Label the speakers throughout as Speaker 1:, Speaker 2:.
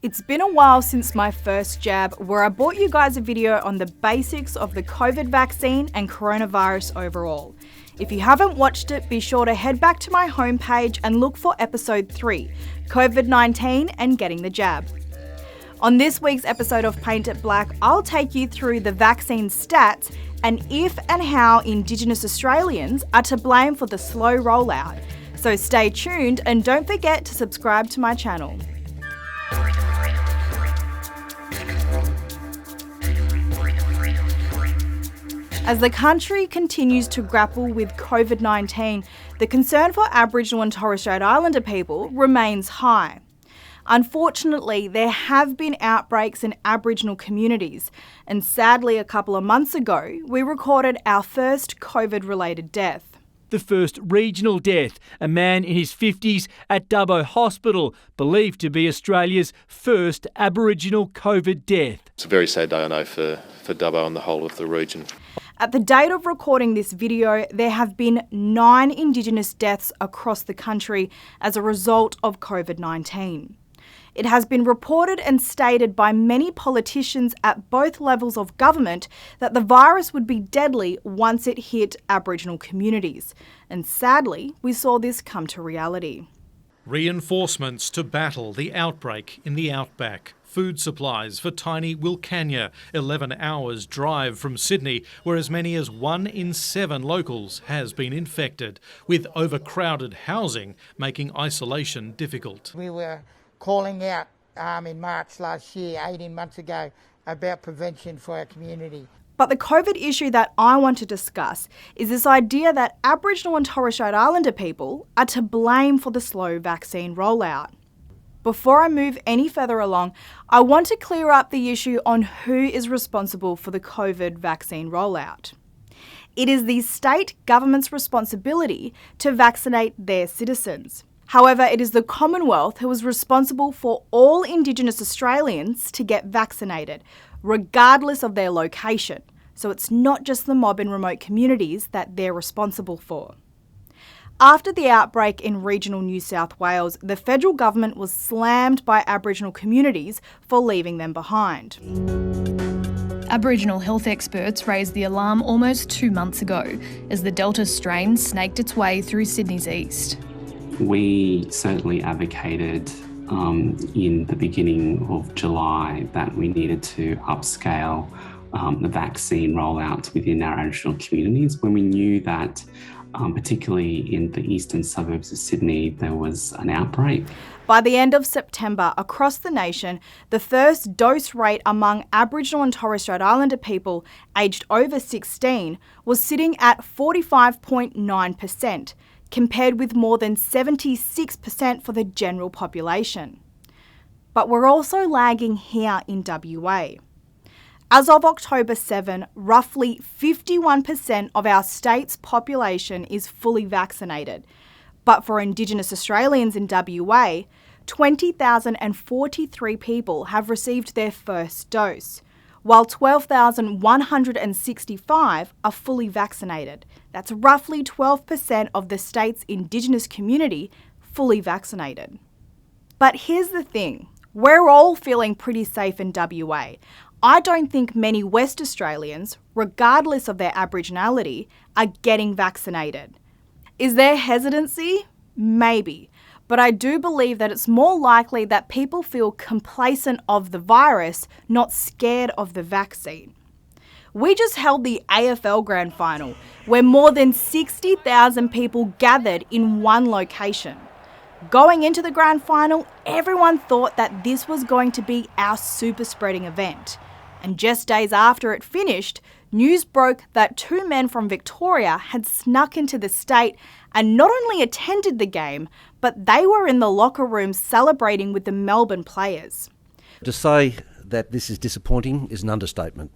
Speaker 1: It's been a while since my first jab, where I brought you guys a video on the basics of the COVID vaccine and coronavirus overall. If you haven't watched it, be sure to head back to my homepage and look for episode 3, COVID-19 and getting the jab. On this week's episode of Paint It Black, I'll take you through the vaccine stats and if and how Indigenous Australians are to blame for the slow rollout. So stay tuned and don't forget to subscribe to my channel. As the country continues to grapple with COVID-19, the concern for Aboriginal and Torres Strait Islander people remains high. Unfortunately, there have been outbreaks in Aboriginal communities, and sadly a couple of months ago, we recorded our first COVID-related death.
Speaker 2: The first regional death, a man in his 50s at Dubbo Hospital, believed to be Australia's first Aboriginal COVID death.
Speaker 3: It's a very sad day, I know, for Dubbo and the whole of the region.
Speaker 1: At the date of recording this video, there have been 9 Indigenous deaths across the country as a result of COVID-19. It has been reported and stated by many politicians at both levels of government that the virus would be deadly once it hit Aboriginal communities. And sadly, we saw this come to reality.
Speaker 4: Reinforcements to battle the outbreak in the outback. Food supplies for tiny Wilcannia, 11 hours drive from Sydney, where as many as 1 in 7 locals has been infected, with overcrowded housing making isolation difficult.
Speaker 5: We were calling out in March last year, 18 months ago, about prevention for our community.
Speaker 1: But the COVID issue that I want to discuss is this idea that Aboriginal and Torres Strait Islander people are to blame for the slow vaccine rollout. Before I move any further along, I want to clear up the issue on who is responsible for the COVID vaccine rollout. It is the state government's responsibility to vaccinate their citizens. However, it is the Commonwealth who is responsible for all Indigenous Australians to get vaccinated, regardless of their location. So it's not just the mob in remote communities that they're responsible for. After the outbreak in regional New South Wales, the federal government was slammed by Aboriginal communities for leaving them behind.
Speaker 6: Aboriginal health experts raised the alarm almost 2 months ago as the Delta strain snaked its way through Sydney's east.
Speaker 7: We certainly advocated in the beginning of July that we needed to upscale the vaccine rollouts within our Aboriginal communities when we knew that particularly in the eastern suburbs of Sydney, there was an outbreak.
Speaker 1: By the end of September, across the nation, the first dose rate among Aboriginal and Torres Strait Islander people aged over 16 was sitting at 45.9%, compared with more than 76% for the general population. But we're also lagging here in WA. As of October 7, roughly 51% of our state's population is fully vaccinated. But for Indigenous Australians in WA, 20,043 people have received their first dose, while 12,165 are fully vaccinated. That's roughly 12% of the state's Indigenous community fully vaccinated. But here's the thing, we're all feeling pretty safe in WA. I don't think many West Australians, regardless of their Aboriginality, are getting vaccinated. Is there hesitancy? Maybe. But I do believe that it's more likely that people feel complacent of the virus, not scared of the vaccine. We just held the AFL Grand Final, where more than 60,000 people gathered in one location. Going into the Grand Final, everyone thought that this was going to be our super spreading event. And just days after it finished, news broke that 2 men from Victoria had snuck into the state and not only attended the game, but they were in the locker room celebrating with the Melbourne players.
Speaker 8: To say that this is disappointing is an understatement.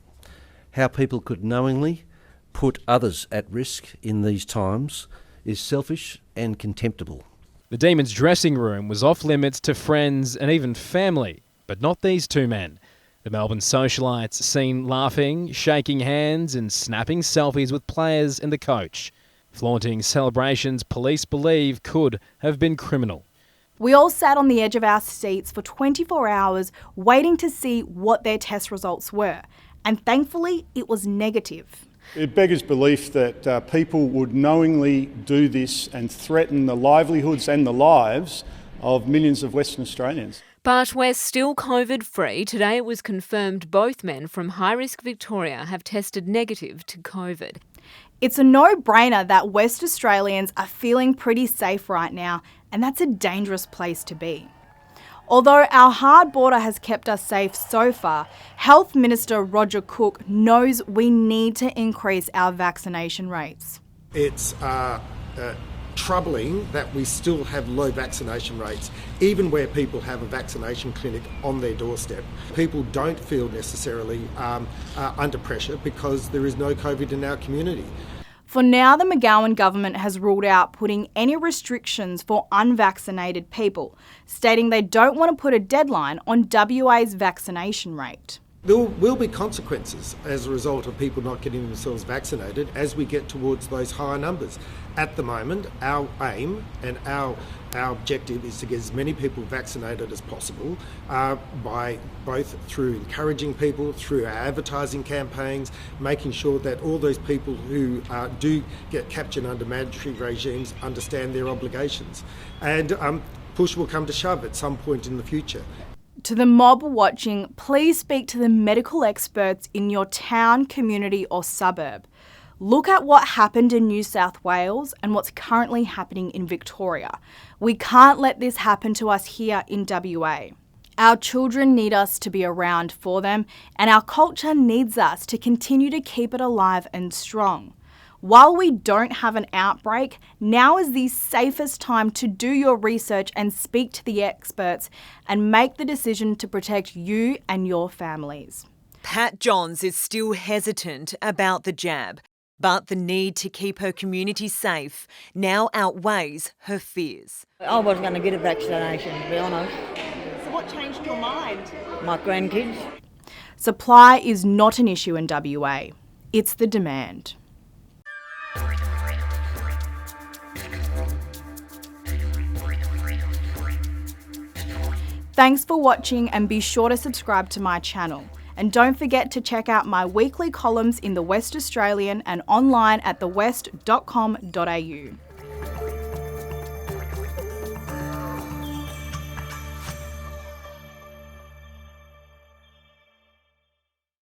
Speaker 8: How people could knowingly put others at risk in these times is selfish and contemptible.
Speaker 9: The Demons' dressing room was off limits to friends and even family, but not these 2 men. The Melbourne socialites seen laughing, shaking hands and snapping selfies with players and the coach, flaunting celebrations police believe could have been criminal.
Speaker 1: We all sat on the edge of our seats for 24 hours waiting to see what their test results were, and thankfully it was negative.
Speaker 10: It beggars belief that people would knowingly do this and threaten the livelihoods and the lives of millions of Western Australians.
Speaker 11: But we're still COVID-free. Today it was confirmed both men from high-risk Victoria have tested negative to COVID.
Speaker 1: It's a no-brainer that West Australians are feeling pretty safe right now, and that's a dangerous place to be. Although our hard border has kept us safe so far, Health Minister Roger Cook knows we need to increase our vaccination rates.
Speaker 12: It's troubling that we still have low vaccination rates, even where people have a vaccination clinic on their doorstep. People don't feel necessarily under pressure because there is no COVID in our community.
Speaker 1: For now, the McGowan government has ruled out putting any restrictions for unvaccinated people, stating they don't want to put a deadline on WA's vaccination rate.
Speaker 12: There will be consequences as a result of people not getting themselves vaccinated as we get towards those higher numbers. At the moment, our aim and our objective is to get as many people vaccinated as possible by both through encouraging people, through our advertising campaigns, making sure that all those people who do get captured under mandatory regimes understand their obligations. And push will come to shove at some point in the future.
Speaker 1: To the mob watching, please speak to the medical experts in your town, community or suburb. Look at what happened in New South Wales and what's currently happening in Victoria. We can't let this happen to us here in WA. Our children need us to be around for them, and our culture needs us to continue to keep it alive and strong. While we don't have an outbreak, now is the safest time to do your research and speak to the experts and make the decision to protect you and your families.
Speaker 13: Pat Johns is still hesitant about the jab, but the need to keep her community safe now outweighs her fears.
Speaker 14: I wasn't going to get a vaccination, to be honest.
Speaker 15: So what changed your mind?
Speaker 14: My grandkids.
Speaker 1: Supply is not an issue in WA. It's the demand. Thanks for watching, and be sure to subscribe to my channel. And don't forget to check out my weekly columns in The West Australian and online at thewest.com.au.